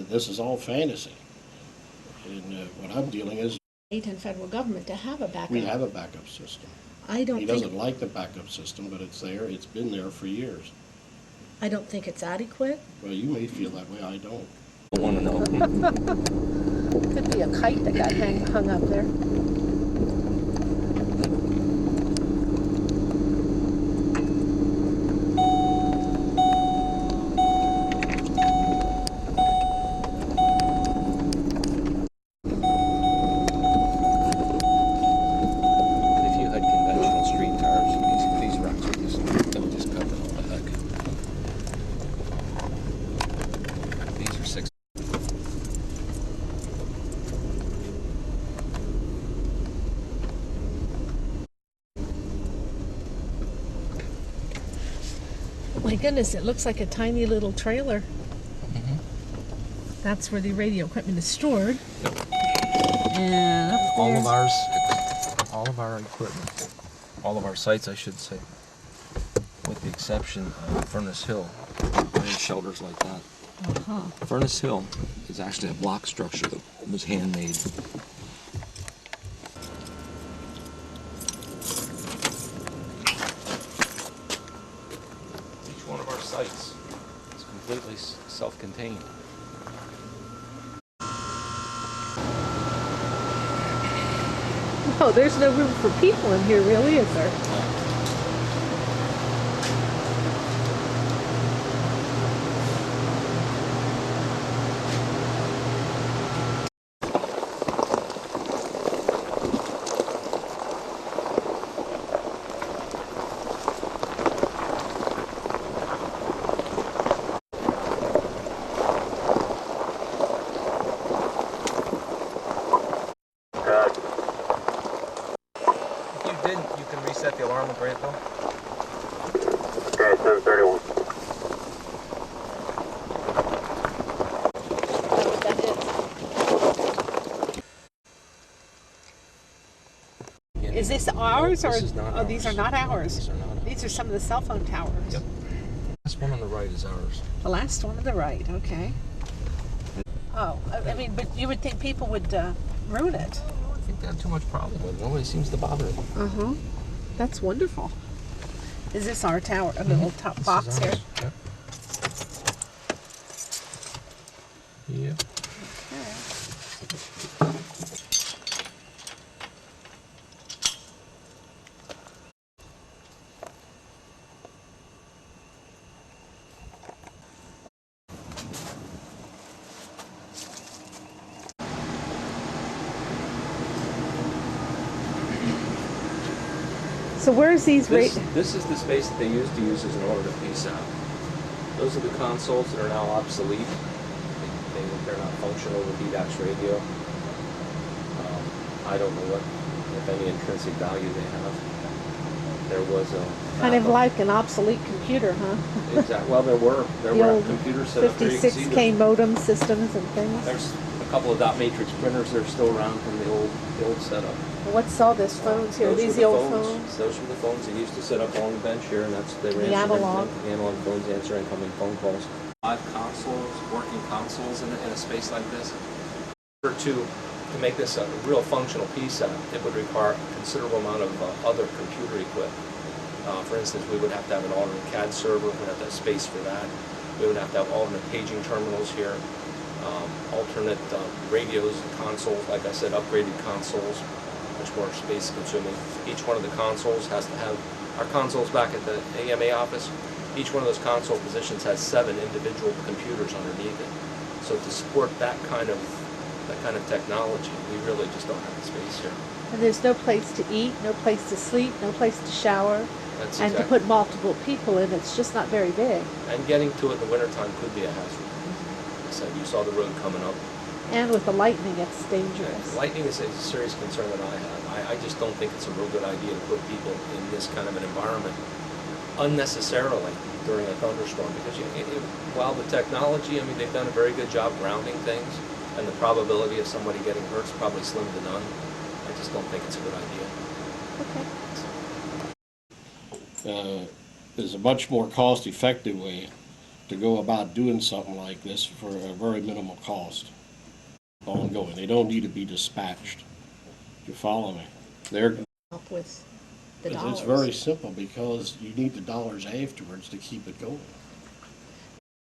this is all fantasy. And what I'm dealing is state and federal government to have a backup. we have a backup system. I don't He think doesn't like the backup system, but it's there. It's been there for years. I don't think it's adequate. Well, you may feel that way. I don't. I want to know. Could be a kite that got hung up there. If you had conventional street tires, these rocks would just cover all the heck. These are 6. My goodness, it looks like a tiny little trailer. That's where the radio equipment is stored. And All of our equipment, all of our sites, I should say, with the exception of Furnace Hill, there's shelters like that. Furnace Hill is actually a block structure that was handmade. Each one of our sites is completely self-contained. oh, there's no room for people in here, really, is there? If you didn't, you can reset the alarm with Grantville. Okay, 731. Is this ours, or This is not oh, these are ours. not No, ours? these are not ours. These are some of the cell phone towers. Yep. This one on the right is ours. The last one on the right, okay. Oh, I mean, but you would think people would ruin it. I think they have too much problem with it. Nobody seems to bother it. Uh-huh. That's wonderful. Is this our tower, a little top This box is here? ours. Yep. Yep. Okay. So where's these This is the space that they used to use as an order to PSAP. Those are the consoles that are now obsolete. They're not functional with DDAX radio. I don't know what, if any, intrinsic value they have. There was a kind of like an obsolete computer, huh? exact. Well, there were The old computers set up there. You can see 56K modem systems and things. there's a couple of dot matrix printers that are still around from the old setup. What's all this phones here? Those These were the old phones? Those were the phones they used to set up along the bench here, and that's they were The answering analog. analog phones, answer incoming phone calls. 5 consoles, working consoles in a space like this. To make this a real functional PSAP, it would require a considerable amount of other computer equipment. For instance, we would have to have an alternate CAD server. We would have to have space for that. We would have to have alternate paging terminals here, alternate radios and consoles. Like I said, upgraded consoles, much more space consuming. Each one of the consoles has to have, our consoles back at the EMA office, each one of those console positions has 7 individual computers underneath it. So to support that kind of technology, we really just don't have the space here. And there's no place to eat, no place to sleep, no place to shower. That's And to exactly. put multiple people in, it's just not very big. And getting to it in the wintertime could be a hazard. Like I said, you saw the road coming up. And with the lightning, it's dangerous. Lightning is a serious concern that I have. I just don't think it's a real good idea to put people in this kind of an environment unnecessarily during a thunderstorm, because while the technology, I mean, they've done a very good job grounding things, and the probability of somebody getting hurt is probably slim to none. I just don't think it's a good idea. Okay. There's a much more cost-effective way to go about doing something like this for a very minimal cost ongoing. They don't need to be dispatched. You follow me? They're, Up with the it's dollars. very simple because you need the dollars afterwards to keep it going.